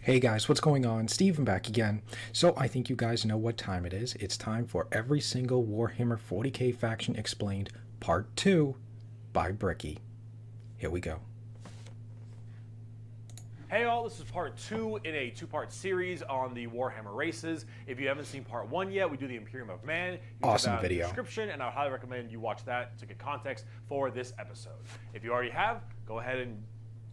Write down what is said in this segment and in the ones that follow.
Hey guys, what's going on? Steven back again. So I think you guys know what time it is. It's time for every single Warhammer 40k faction explained part 2 by Bricky. Here we go. Hey all, this is part 2 in a 2-part series on the Warhammer races. If you haven't seen part 1 yet, we do the Imperium of Man. Awesome In the video. description, and I highly recommend you watch that to get context for this episode. If you already have, go ahead and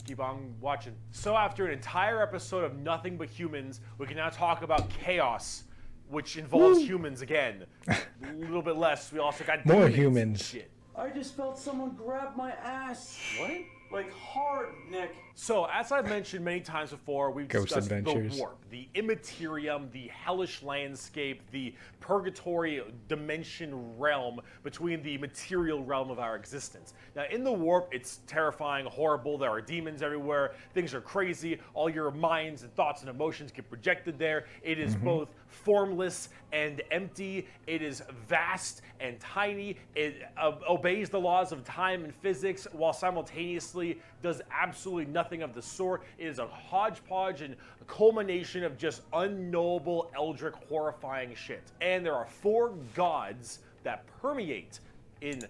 keep on watching. So after an entire episode of nothing but humans, we can now talk about chaos, which involves humans again. A little bit less. We also got More demons humans. Shit. I just felt someone grab my ass. What? Like hard, Nick. So, as I've mentioned many times before, we've Ghost discussed Adventures. the warp, the immaterium, the hellish landscape, the purgatory dimension realm between the material realm of our existence. Now, in the warp, it's terrifying, horrible. There are demons everywhere. Things are crazy. All your minds and thoughts and emotions get projected there. It is both formless and empty. It is vast and tiny. It obeys the laws of time and physics while simultaneously does absolutely nothing of the sort. It is a hodgepodge and a culmination of just unknowable, eldritch, horrifying shit. And there are 4 gods that permeate in...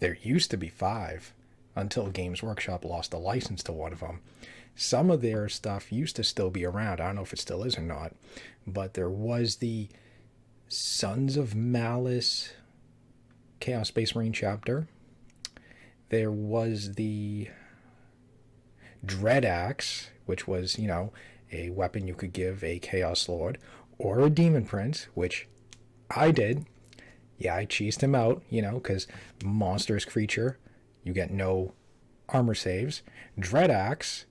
There used to be 5 until Games Workshop lost the license to one of them. Some of their stuff used to still be around. I don't know if it still is or not. But there was the Sons of Malice Chaos Space Marine chapter. There was the Dread Axe, which was, you know, a weapon you could give a Chaos Lord, or a Demon Prince, which I did. Yeah, I cheesed him out, you know, because monstrous creature, you get no armor saves. Dread Axe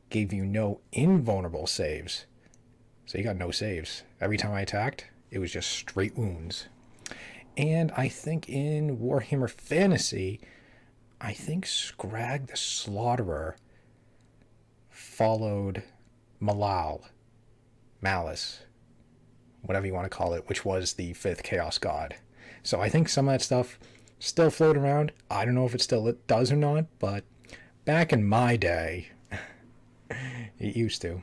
gave you no invulnerable saves. So you got no saves. Every time I attacked, it was just straight wounds. And I think in Warhammer Fantasy, I think Scrag the Slaughterer followed Malice, whatever you want to call it, which was the 5th Chaos God. So I think some of that stuff still float around. I don't know if it still does or not, but back in my day, it used to.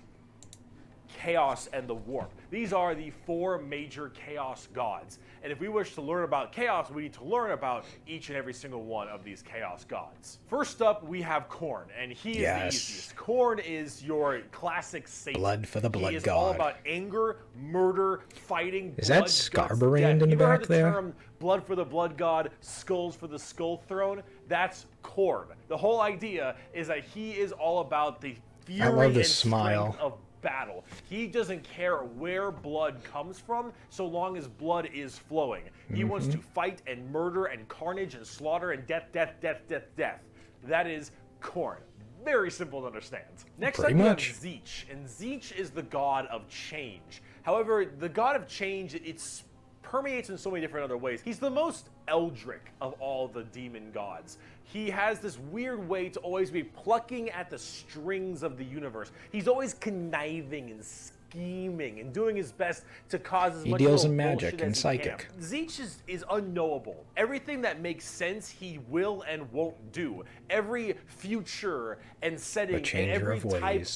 Chaos and the warp. These are the 4 major chaos gods. And if we wish to learn about chaos, we need to learn about each and every single one of these chaos gods. First up, we have Khorne, and he is the easiest. Khorne is your classic Satan. Blood for the blood god. He is all about anger, murder, fighting, is blood, that Scarbrand in the you ever back heard there? Term, blood for the blood god, skulls for the skull throne? That's Khorne. The whole idea is that he is all about the fury and strength of battle. He doesn't care where blood comes from so long as blood is flowing. He wants to fight and murder and carnage and slaughter and death. That is Khorne. Very simple to understand. Next up, you have Tzeentch, and Tzeentch is the god of change. However, the god of change, it's permeates in so many different other ways. He's the most eldritch of all the demon gods. He has this weird way to always be plucking at the strings of the universe. He's always conniving and scheming and doing his best to cause as much bullshit as he can. He deals in magic and psychic. Tzeentch is unknowable. Everything that makes sense, he will and won't do. Every future and setting and every type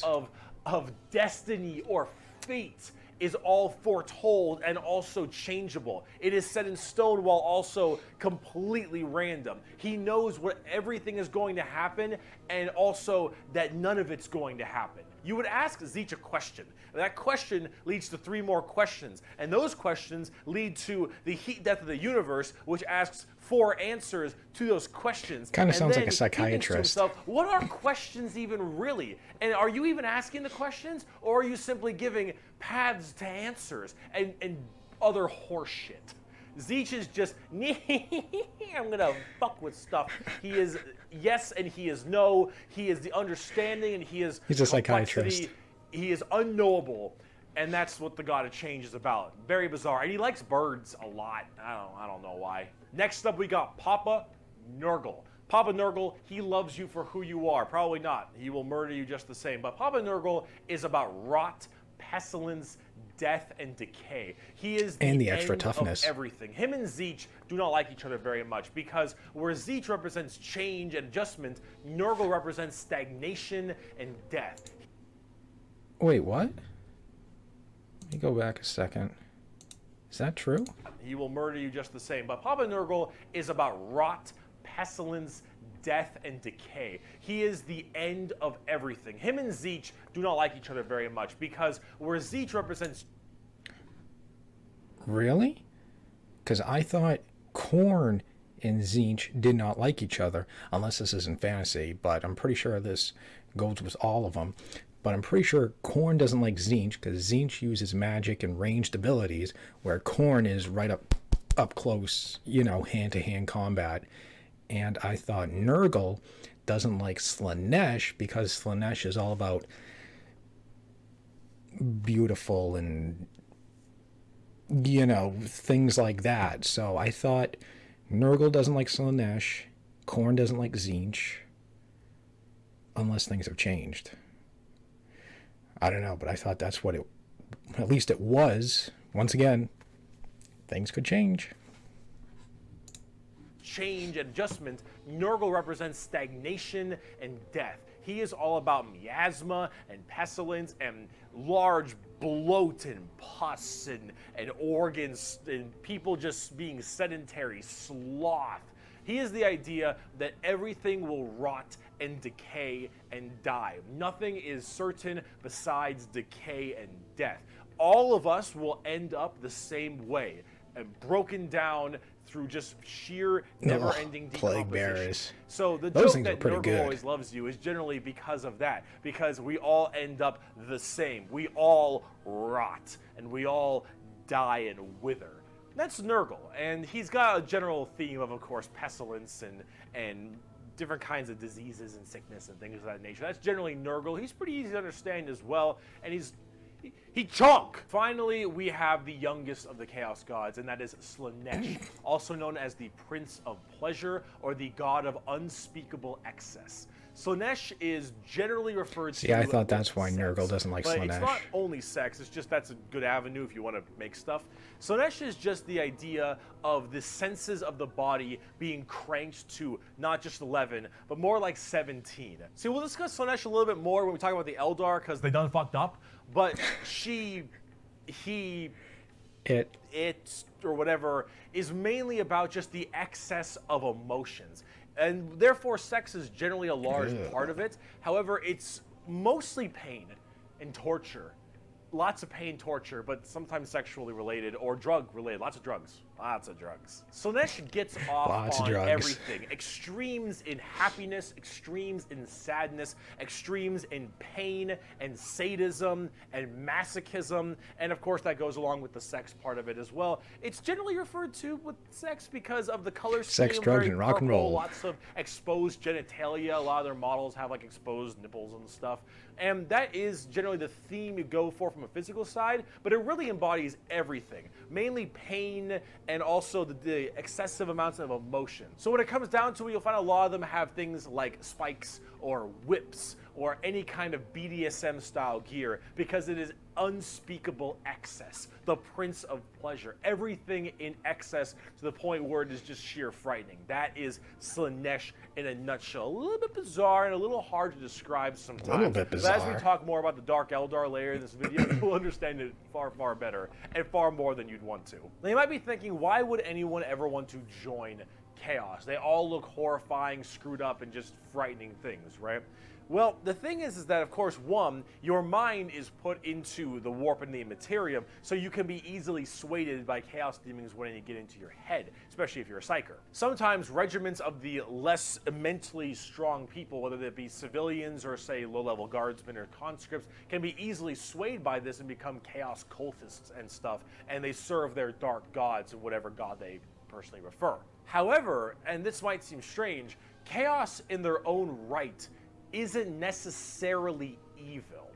of destiny or fate is all foretold and also changeable. It is set in stone while also completely random. He knows what everything is going to happen and also that none of it's going to happen. You would ask Tzeentch a question. That question leads to 3 more questions. And those questions lead to the heat death of the universe, which asks 4 answers to those questions. Kind of sounds like a psychiatrist. He thinks to himself, what are questions even really? And are you even asking the questions? Or are you simply giving paths to answers and other horseshit? Tzeentch is just, I'm gonna fuck with stuff. He is yes and he is no. He is the understanding and he's a psychiatrist. He is unknowable, and that's what the God of Change is about. Very bizarre, and he likes birds a lot. I don't know why. Next up, we got Papa Nurgle. Papa Nurgle, he loves you for who you are. Probably not. He will murder you just the same. But Papa Nurgle is about rot, pestilence, death, and decay. He is the extra end toughness of everything. Him and Tzeentch do not like each other very much because where Tzeentch represents change and adjustment, Nurgle represents stagnation and death. Wait, what? Let me go back a second. Is that true? He will murder you just the same. But Papa Nurgle is about rot, pestilence, death, and decay. He is the end of everything. Him and Tzeentch do not like each other very much because where Tzeentch represents... Really? Because I thought Khorne and Tzeentch did not like each other, unless this isn't fantasy, but I'm pretty sure this goes with all of them. But I'm pretty sure Khorne doesn't like Tzeentch because Tzeentch uses magic and ranged abilities, where Khorne is right up close, you know, hand-to-hand combat. And I thought Nurgle doesn't like Slaanesh because Slaanesh is all about beautiful and, you know, things like that. So I thought Nurgle doesn't like Slaanesh, Khorne doesn't like Tzeentch, unless things have changed. I don't know, but I thought that's what at least it was. Once again, things could change. Change and adjustment. Nurgle represents stagnation and death. He is all about miasma and pestilence and large bloat and pus and organs and people just being sedentary, sloth. He is the idea that everything will rot and decay and die. Nothing is certain besides decay and death. All of us will end up the same way, and broken down through just sheer never-ending decomposition. Plague bearers. So the Those joke things are that pretty Nurgle good. always loves you is generally because of that, because we all end up the same. We all rot, and we all die and wither. That's Nurgle, and he's got a general theme of course, pestilence and different kinds of diseases and sickness and things of that nature. That's generally Nurgle. He's pretty easy to understand as well, and he chonk! Finally, we have the youngest of the Chaos Gods, and that is Slaanesh, also known as the Prince of Pleasure or the God of Unspeakable Excess. Slaanesh is generally referred to... See, I thought that's why sex, Nurgle doesn't like but Slaanesh. It's not only sex, it's just that's a good avenue if you want to make stuff. Slaanesh is just the idea of the senses of the body being cranked to not just 11, but more like 17. See, we'll discuss Slaanesh a little bit more when we talk about the Eldar, because they done fucked up, but it, or whatever, is mainly about just the excess of emotions. And therefore, sex is generally a large part of it. However, it's mostly pain and torture. Lots of pain, torture, but sometimes sexually related or drug related. Lots of drugs. Lots of drugs. Slaanesh gets off on everything. Extremes in happiness, extremes in sadness, extremes in pain and sadism and masochism. And of course, that goes along with the sex part of it as well. It's generally referred to with sex because of the color scheme. Sex, drugs, and rock and roll. Lots of exposed genitalia. A lot of their models have like exposed nipples and stuff. And that is generally the theme you go for from a physical side, but it really embodies everything. Mainly pain and also the excessive amounts of emotion. So when it comes down to it, you'll find a lot of them have things like spikes or whips or any kind of BDSM style gear because it is unspeakable excess, the Prince of Pleasure. Everything in excess to the point where it is just sheer frightening. That is Slaanesh in a nutshell. A little bit bizarre and a little hard to describe sometimes. A little bit bizarre. But as we talk more about the Dark Eldar layer in this video, you'll understand it far, far better and far more than you'd want to. Now you might be thinking, why would anyone ever want to join Chaos? They all look horrifying, screwed up, and just frightening things, right? Well, the thing is that, of course, one, your mind is put into the warp and the immaterium, so you can be easily swayed by chaos demons when they get into your head, especially if you're a psyker. Sometimes regiments of the less mentally strong people, whether they be civilians or, say, low-level guardsmen or conscripts, can be easily swayed by this and become chaos cultists and stuff, and they serve their dark gods and whatever god they personally prefer. However, and this might seem strange, chaos in their own right isn't necessarily evil.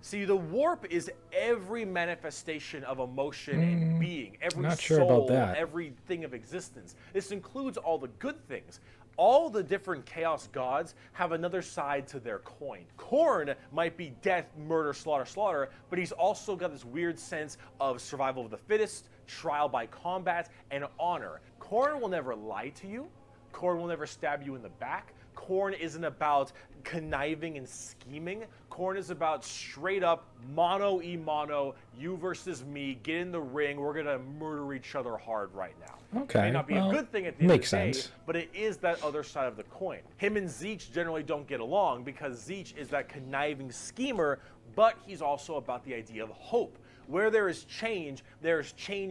See, the warp is every manifestation of emotion and being, every soul, everything of existence. This includes all the good things. All the different chaos gods have another side to their coin. Khorne might be death, murder, slaughter, slaughter, but he's also got this weird sense of survival of the fittest, trial by combat, and honor. Khorne will never lie to you. Khorne will never stab you in the back. Khorne isn't about conniving and scheming. Khorne is about straight up mono, you versus me, get in the ring, we're gonna murder each other hard right now. Okay, It may not be well, a good thing at the end of makes the day, sense. but it is that other side of the coin. Him and Zeech generally don't get along because Zeech is that conniving schemer, but he's also about the idea of hope. Where there is change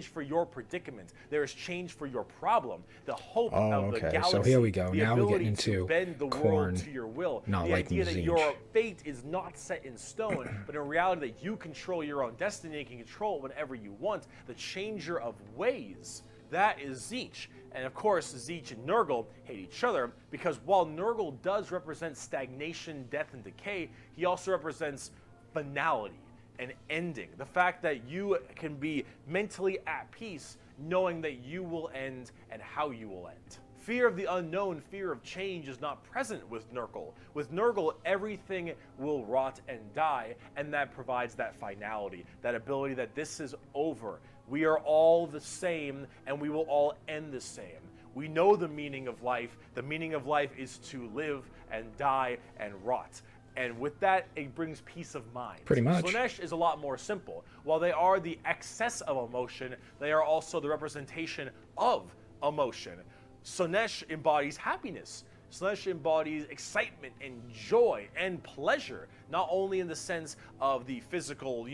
for your predicament. There is change for your problem. The hope of the galaxy. So here we go. The Now we're ability getting into to bend the world to your will. not the like idea that Zeech. your fate is not set in stone, but in reality that you control your own destiny and can control it whenever you want. The changer of ways. That is Zeech. And of course, Zeech and Nurgle hate each other because while Nurgle does represent stagnation, death, and decay, he also represents finality. An ending. The fact that you can be mentally at peace knowing that you will end and how you will end. Fear of the unknown, fear of change is not present with Nurgle. With Nurgle, everything will rot and die, and that provides that finality, that ability that this is over. We are all the same, and we will all end the same. We know the meaning of life. The meaning of life is to live and die and rot. And with that, it brings peace of mind. Pretty much. Slaanesh is a lot more simple. While they are the excess of emotion, they are also the representation of emotion. Slaanesh embodies happiness. Slaanesh embodies excitement and joy and pleasure, not only in the sense of the physical,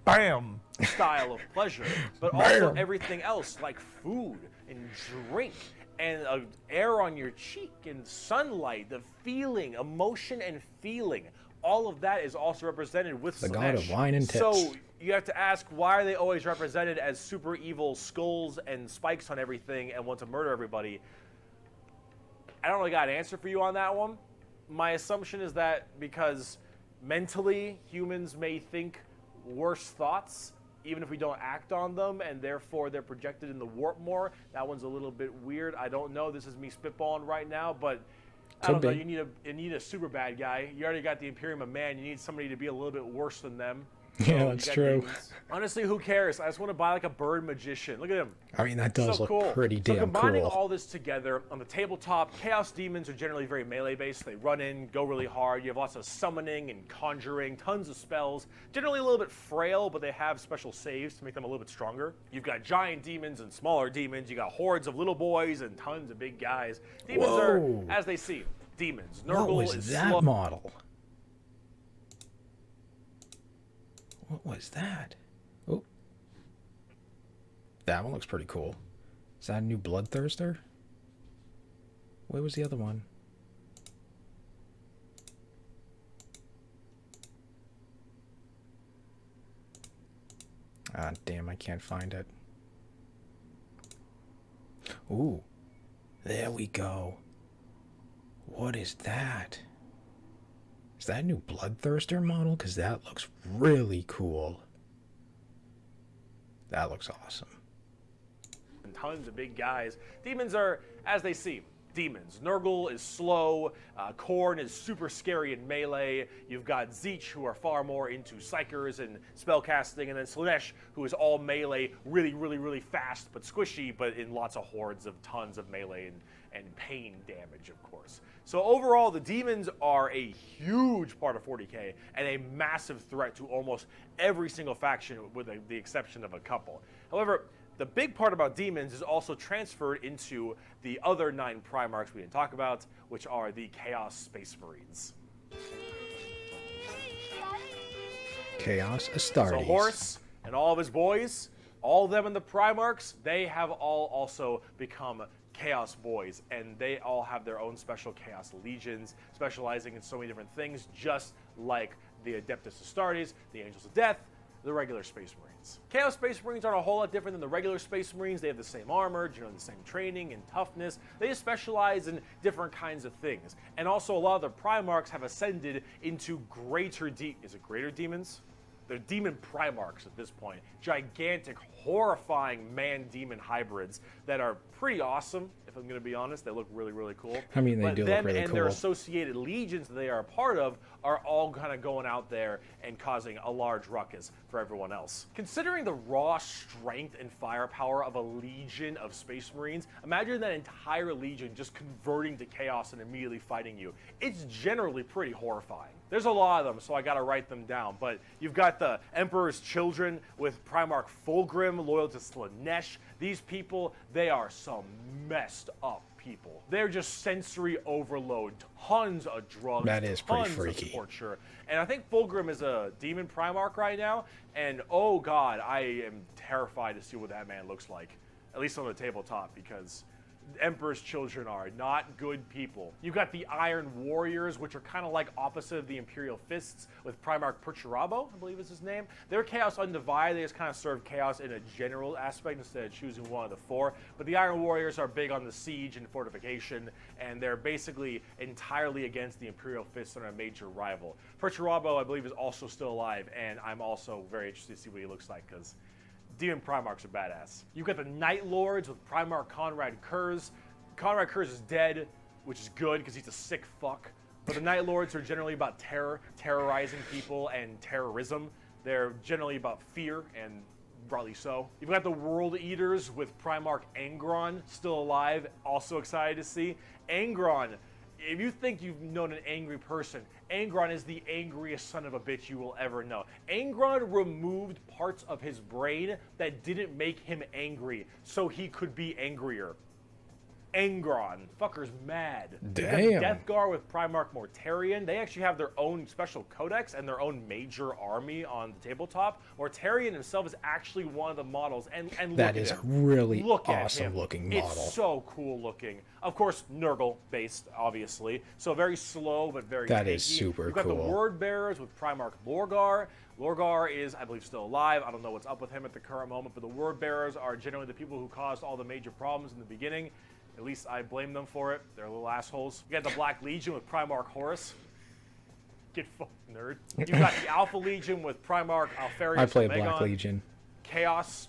bam style of pleasure, but also everything else like food and drink and air on your cheek and sunlight, the feeling, emotion and feeling. All of that is also represented with the Slaanesh. god of wine and tips. So you have to ask, why are they always represented as super evil skulls and spikes on everything and want to murder everybody? I don't really got an answer for you on that one. My assumption is that because mentally humans may think worse thoughts, even if we don't act on them, and therefore they're projected in the warp more. That one's a little bit weird. I don't know. This is me spitballing right now, but I don't know. You need a super bad guy. You already got the Imperium of Man. You need somebody to be a little bit worse than them. Yeah, that's true. Demons. Honestly, who cares? I just want to buy like a bird magician. Look at him. I mean, that does So look cool. pretty damn So combining cool. all this together on the tabletop, Chaos Demons are generally very melee based. They run in, go really hard. You have lots of summoning and conjuring, tons of spells. Generally a little bit frail, but they have special saves to make them a little bit stronger. You've got giant demons and smaller demons. You got hordes of little boys and tons of big guys. Demons are as they seem. Demons. What Nurgle was is that slow. model? What was that? Oh. That one looks pretty cool. Is that a new Bloodthirster? Where was the other one? Ah, damn, I can't find it. Ooh. There we go. What is that? Is that a new Bloodthirster model? Because that looks really cool. That looks awesome. And tons of big guys. Demons are as they seem. Demons. Nurgle is slow. Khorne is super scary in melee. You've got Zeech, who are far more into psychers and spellcasting, and then Slaanesh, who is all melee, really, really, really fast, but squishy, but in lots of hordes of tons of melee and pain damage, of course. So overall, the demons are a huge part of 40k and a massive threat to almost every single faction, with the exception of a couple. However, the big part about demons is also transferred into the other 9 Primarchs we didn't talk about, which are the Chaos Space Marines. Chaos Astartes. So Horus and all of his boys, all of them in the Primarchs, they have all also become Chaos Boys, and they all have their own special Chaos Legions, specializing in so many different things, just like the Adeptus Astartes, the Angels of Death, the regular Space Marines. Chaos Space Marines aren't a whole lot different than the regular Space Marines. They have the same armor, generally the same training and toughness. They just specialize in different kinds of things. And also a lot of the Primarchs have ascended into greater is it greater demons? They're demon primarchs at this point. Gigantic, horrifying man-demon hybrids that are pretty awesome, if I'm going to be honest. They look really, really cool. I mean, they but do them look really and cool. their associated legions that they are a part of are all kind of going out there and causing a large ruckus for everyone else. Considering the raw strength and firepower of a legion of Space Marines, imagine that entire legion just converting to chaos and immediately fighting you. It's generally pretty horrifying. There's a lot of them, so I gotta write them down. But you've got the Emperor's Children with Primarch Fulgrim, loyal to Slanesh. These people, they are some messed up people. They're just sensory overload, tons of drugs, that is pretty tons freaky. of torture. And I think Fulgrim is a demon Primarch right now, and oh god, I am terrified to see what that man looks like, at least on the tabletop, because Emperor's Children are not good people. You've got the Iron Warriors, which are kind of like opposite of the Imperial Fists, with Primarch Perturabo, I believe is his name. They're Chaos Undivided. They just kind of serve Chaos in a general aspect instead of choosing one of the four. But the Iron Warriors are big on the siege and fortification, and they're basically entirely against the Imperial Fists and a major rival. Perturabo, I believe, is also still alive, and I'm also very interested to see what he looks like, because Demon Primarchs are badass. You've got the Night Lords with Primarch Conrad Kurz. Conrad Kurz is dead, which is good because he's a sick fuck. But the Night Lords are generally about terror, terrorizing people, and terrorism. They're generally about fear, and rightly so. You've got the World Eaters with Primarch Angron, still alive, also excited to see. Angron, if you think you've known an angry person, Angron is the angriest son of a bitch you will ever know. Angron removed parts of his brain that didn't make him angry, so he could be angrier. Angron. Fucker's mad. Damn. You've got Death Guard with Primarch Mortarion. They actually have their own special codex and their own major army on the tabletop. Mortarion himself is actually one of the models, and look That at is him. a really Look at awesome him. looking model. It's so cool looking. Of course, Nurgle based, obviously. So very slow, but very That tanky. is super You've got the cool. Word Bearers with Primarch Lorgar. Lorgar is, I believe, still alive. I don't know what's up with him at the current moment, but the Word Bearers are generally the people who caused all the major problems in the beginning. At least I blame them for it. They're little assholes. You got the Black Legion with Primarch Horus. Get fucked, nerd. You've got the Alpha Legion with Primarch Alfarius I play Omegon. Black Legion. Chaos,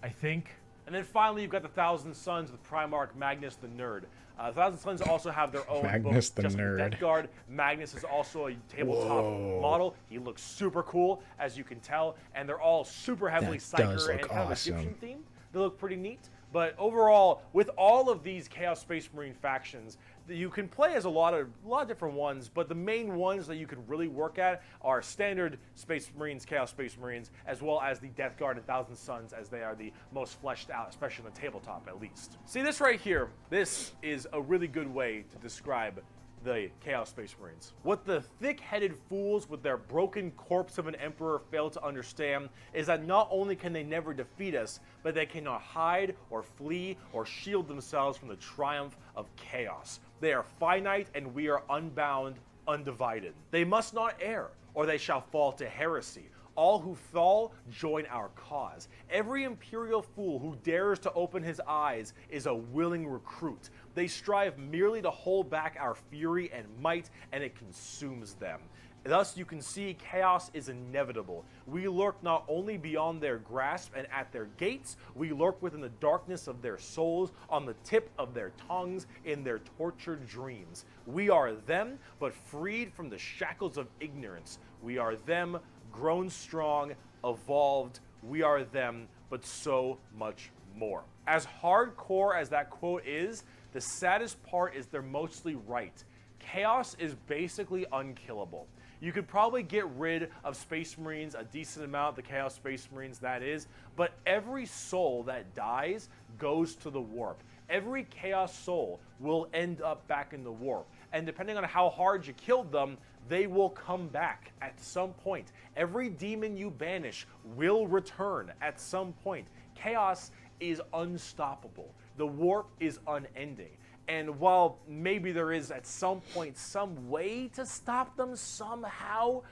I think. And then finally, you've got the Thousand Sons with Primarch Magnus the Nerd. The Thousand Sons also have their own Magnus book, the just for Nerd. Death Guard. Magnus is also a tabletop Whoa. model. He looks super cool, as you can tell. And they're all super heavily That does Psyker and look kind of awesome. Egyptian themed. They look pretty neat. But overall, with all of these Chaos Space Marine factions, you can play as a lot of different ones, but the main ones that you can really work at are standard Space Marines, Chaos Space Marines, as well as the Death Guard and Thousand Sons, as they are the most fleshed out, especially on the tabletop at least. See this right here? This is a really good way to describe the Chaos Space Marines. What the thick-headed fools with their broken corpse of an emperor fail to understand is that not only can they never defeat us, but they cannot hide or flee or shield themselves from the triumph of chaos. They are finite and we are unbound, undivided. They must not err, or they shall fall to heresy. All who fall join our cause. Every imperial fool who dares to open his eyes is a willing recruit. They strive merely to hold back our fury and might, and it consumes them. Thus, you can see chaos is inevitable. We lurk not only beyond their grasp and at their gates, we lurk within the darkness of their souls, on the tip of their tongues, in their tortured dreams. We are them, but freed from the shackles of ignorance. We are them, grown strong, evolved. We are them, but so much more. As hardcore as that quote is, the saddest part is they're mostly right. Chaos is basically unkillable. You could probably get rid of Space Marines, a decent amount, the Chaos Space Marines that is, but every soul that dies goes to the warp. Every Chaos soul will end up back in the warp. And depending on how hard you killed them, they will come back at some point. Every demon you banish will return at some point. Chaos is unstoppable. The warp is unending. And while maybe there is at some point some way to stop them somehow,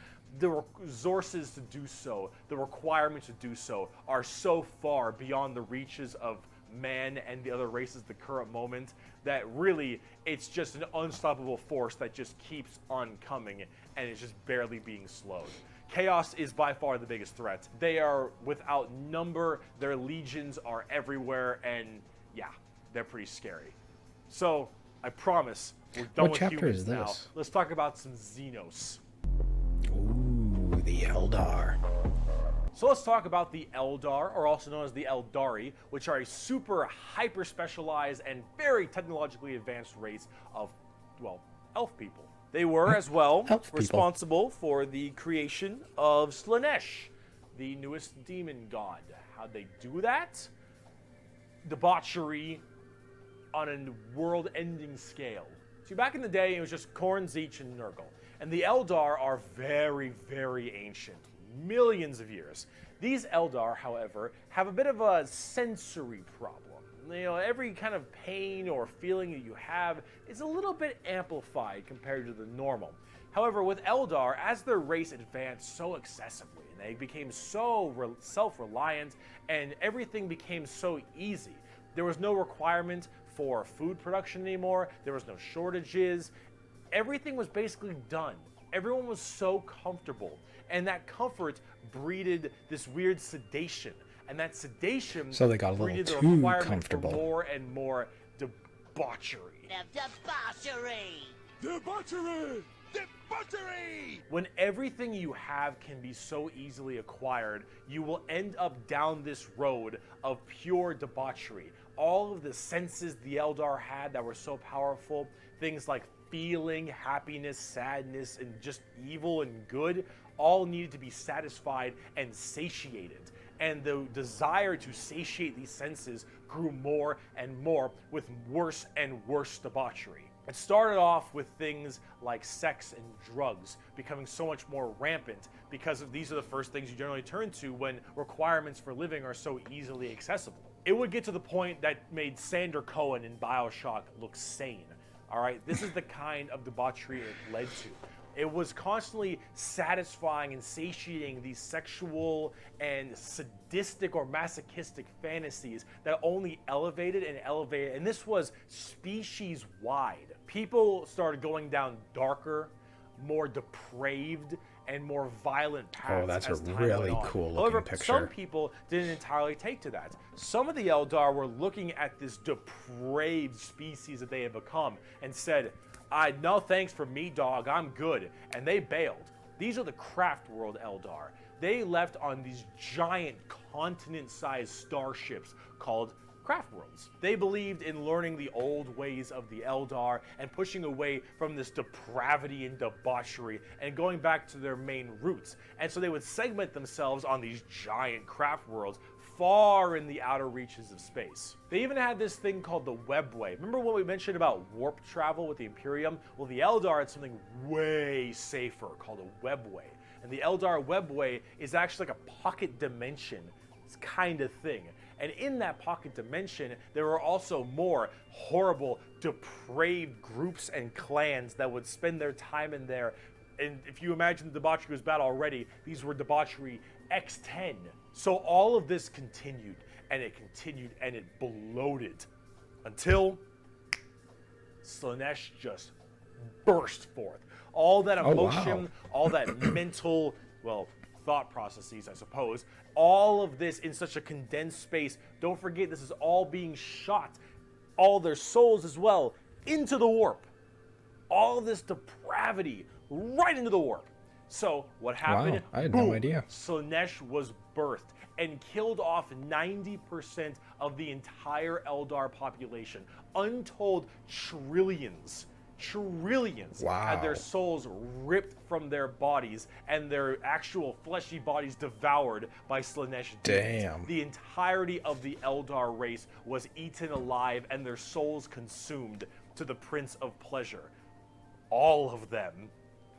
the resources to do so, the requirements to do so, are so far beyond the reaches of man and the other races at the current moment that really it's just an unstoppable force that just keeps on coming and it's just barely being slowed. Chaos is by far the biggest threat. They are without number, their legions are everywhere, and yeah, they're pretty scary. So, I promise, we're done with humans now. Let's talk about some Xenos. Ooh, the Eldar. So let's talk about the Eldar, or also known as the Eldari, which are a super hyper-specialized and very technologically advanced race of, well, elf people. They were, as well, responsible for the creation of Slaanesh, the newest demon god. How'd they do that? Debauchery on a world-ending scale. See, back in the day, it was just Khorne, Tzeentch, and Nurgle. And the Eldar are very, very ancient. Millions of years. These Eldar, however, have a bit of a sensory problem. You know, every kind of pain or feeling that you have is a little bit amplified compared to the normal. However, with Eldar, as their race advanced so excessively, and they became so self-reliant, and everything became so easy, there was no requirement for food production anymore, there was no shortages, everything was basically done. Everyone was so comfortable, and that comfort breeded this weird sedation. And that sedation so they got a little too comfortable. For more and more debauchery. Debauchery! Debauchery! Debauchery! When everything you have can be so easily acquired, you will end up down this road of pure debauchery. All of the senses the Eldar had that were so powerful, things like feeling, happiness, sadness, and just evil and good, all needed to be satisfied and satiated. And the desire to satiate these senses grew more and more with worse and worse debauchery. It started off with things like sex and drugs becoming so much more rampant because these are the first things you generally turn to when requirements for living are so easily accessible. It would get to the point that made Sander Cohen in BioShock look sane. All right, this is the kind of debauchery it led to. It was constantly satisfying and satiating these sexual and sadistic or masochistic fantasies that only elevated and elevated. And this was species-wide. People started going down darker, more depraved, and more violent paths. Oh, that's as a time really went on. cool looking However, picture. some people didn't entirely take to that. Some of the Eldar were looking at this depraved species that they had become and said, no thanks for me, dog, I'm good. And they bailed. These are the Craft World Eldar. They left on these giant continent-sized starships called Craft Worlds. They believed in learning the old ways of the Eldar and pushing away from this depravity and debauchery and going back to their main roots. And so they would segment themselves on these giant craft worlds far in the outer reaches of space. They even had this thing called the Webway. Remember what we mentioned about warp travel with the Imperium? Well, the Eldar had something way safer called a Webway. And the Eldar Webway is actually like a pocket dimension kind of thing. And in that pocket dimension, there were also more horrible, depraved groups and clans that would spend their time in there. And if you imagine the debauchery was bad already, these were debauchery X10. So all of this continued, and it bloated until Slaanesh just burst forth. All that emotion, all that mental, thought processes, I suppose, all of this in such a condensed space. Don't forget, this is all being shot, all their souls as well, into the warp. All this depravity right into the warp. So what happened? Wow, I had Boom, no idea. Slaanesh was birthed and killed off 90% of the entire Eldar population. Untold trillions had their souls ripped from their bodies and their actual fleshy bodies devoured by Slaanesh demons. Damn. The entirety of the Eldar race was eaten alive and their souls consumed to the Prince of Pleasure. All of them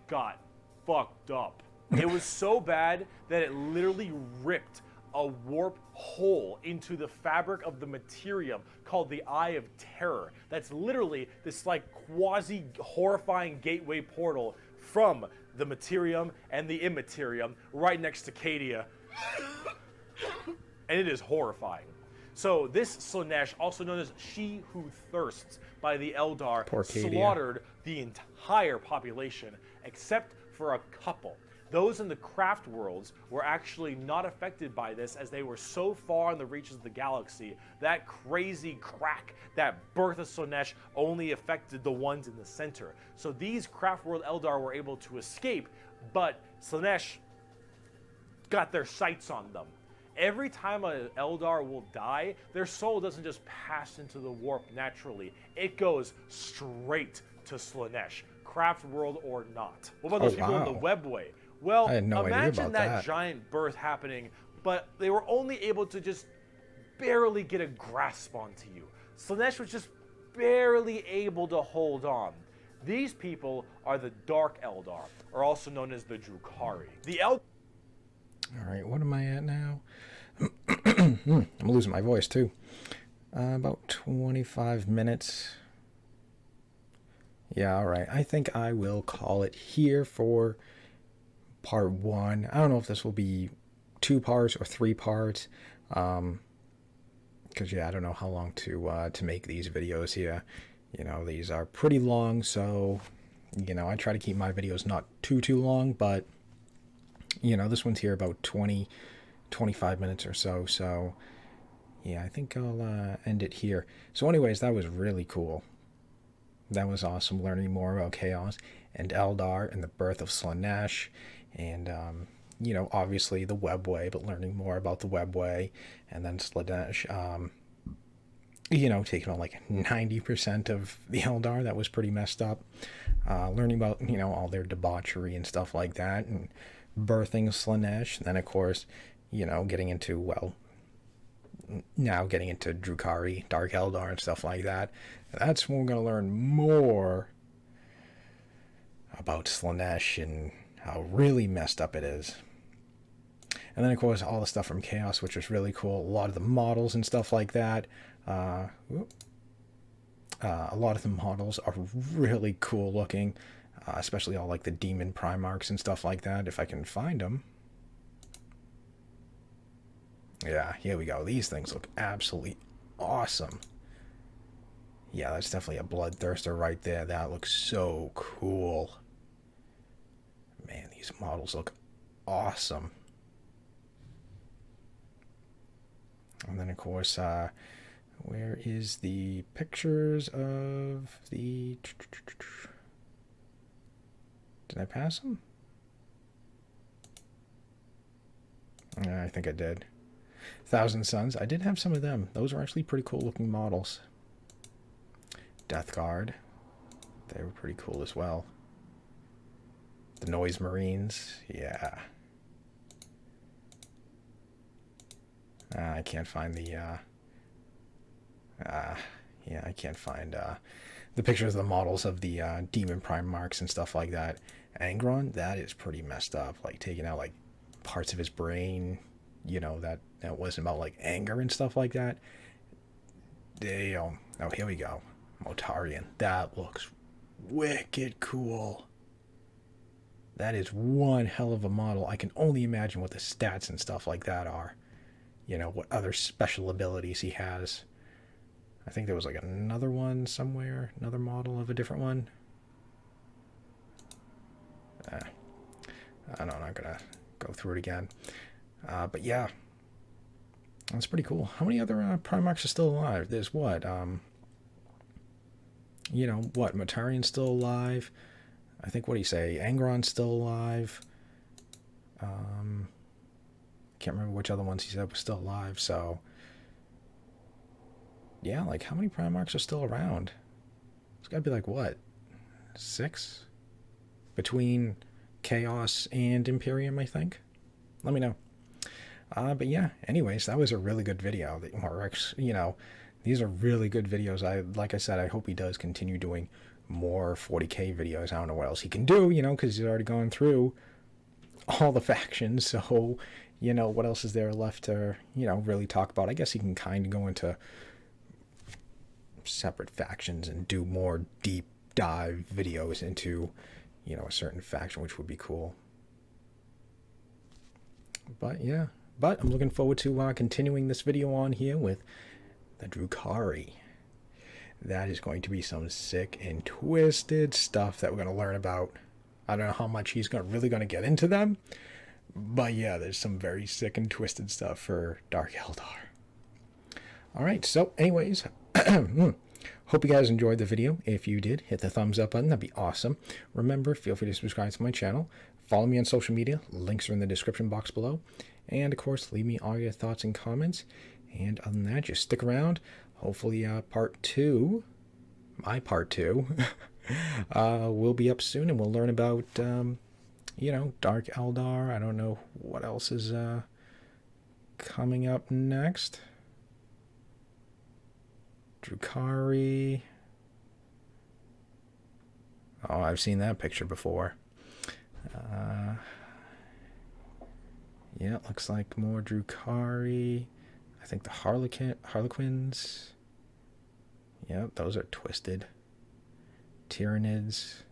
got fucked up. It was so bad that it literally ripped a warp hole into the fabric of the materium called the Eye of Terror. That's literally this like quasi horrifying gateway portal from the materium and the immaterium right next to Cadia. And it is horrifying. So this Slaanesh, also known as She Who Thirsts by the Eldar, Porcadia. slaughtered the entire population except for a couple. Those in the craft worlds were actually not affected by this, as they were so far in the reaches of the galaxy. That crazy crack, that birth of Slaanesh, only affected the ones in the center. So these craft world Eldar were able to escape, but Slaanesh got their sights on them. Every time an Eldar will die, their soul doesn't just pass into the warp naturally. It goes straight to Slaanesh, craft world or not. What about those people in the webway? Well, I had no idea imagine about that that giant birth happening, but they were only able to just barely get a grasp onto you. Slaanesh was just barely able to hold on. These people are the Dark Eldar, or also known as the Drukhari. The All right, what am I at now? I'm losing my voice too. About 25 minutes. Yeah, all right. I think I will call it here for part 1. I don't know if this will be 2 parts or 3 parts. Because yeah, I don't know how long to make these videos here. You know, these are pretty long, so you know, I try to keep my videos not too long, but you know, this one's here about 25 minutes or so. So yeah, I think I'll end it here. So anyways, that was really cool. That was awesome, learning more about Chaos and Eldar and the birth of Slaanesh, and you know, obviously the Webway, but learning more about the Webway, and then Slaanesh, you know, taking on like 90% of the Eldar. That was pretty messed up. Learning about, you know, all their debauchery and stuff like that, and birthing Slaanesh, and then of course, you know, getting into, well, now getting into Drukhari, Dark Eldar, and stuff like that. That's when we're going to learn more about Slaanesh and how really messed up it is. And then, of course, all the stuff from Chaos, which was really cool. A lot of the models and stuff like that. A lot of the models are really cool looking, especially all like the demon Primarchs and stuff like that, if I can find them. Yeah, here we go. These things look absolutely awesome. Yeah, that's definitely a bloodthirster right there. That looks so cool. Man, these models look awesome. And then, of course, where is the pictures of the... Did I pass them? I think I did. Thousand Suns. I did have some of them. Those are actually pretty cool looking models. Death Guard. They were pretty cool as well. The Noise Marines. Yeah. I can't find the... yeah, I can't find the pictures of the models of the Demon Primarchs and stuff like that. Angron, that is pretty messed up. Like, taking out, like, parts of his brain, you know, that wasn't about, like, anger and stuff like that. Damn. Oh, here we go. Motarian. That looks wicked cool. That is one hell of a model. I can only imagine what the stats and stuff like that are. You know, what other special abilities he has. I think there was, like, another one somewhere. Another model of a different one. I don't know. I'm not going to go through it again. But yeah. That's pretty cool. How many other Primarchs are still alive? There's what? You know, what? Motarian's still alive. I think, what do you say? Angron's still alive. Can't remember which other ones he said was still alive, so... Yeah, like, how many Primarchs are still around? It's gotta be, like, what? 6? Between Chaos and Imperium, I think? Let me know. But yeah, anyways, that was a really good video. You know, these are really good videos. Like I said, I hope he does continue doing more 40k videos. I don't know what else he can do, you know, because he's already gone through all the factions. So, you know, what else is there left to, you know, really talk about? I guess he can kind of go into separate factions and do more deep dive videos into, you know, a certain faction, which would be cool. But yeah. But I'm looking forward to continuing this video on here with the Drukhari. That is going to be some sick and twisted stuff that we're going to learn about. I don't know how much he's really going to get into them, but yeah, there's some very sick and twisted stuff for Dark Eldar. Alright, so anyways, hope you guys enjoyed the video. If you did, hit the thumbs up button. That'd be awesome. Remember, feel free to subscribe to my channel. Follow me on social media. Links are in the description box below. And, of course, leave me all your thoughts and comments. And other than that, just stick around. Hopefully, part 2, my part 2, will be up soon. And we'll learn about, you know, Dark Eldar. I don't know what else is coming up next. Drukhari. Oh, I've seen that picture before. Yeah, it looks like more Drukhari. I think the Harlequins. Yep, those are twisted. Tyranids.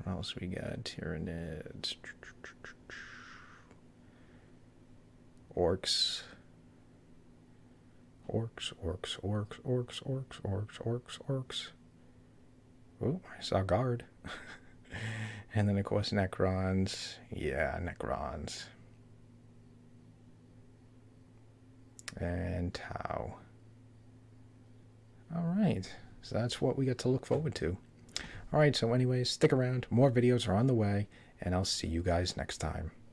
What else we got? Tyranids. Orcs. Orcs. Oh, I saw Guard. And then, of course, Necrons. Yeah, Necrons. And Tau. Alright, so that's what we get to look forward to. Alright, so anyways, stick around. More videos are on the way, and I'll see you guys next time.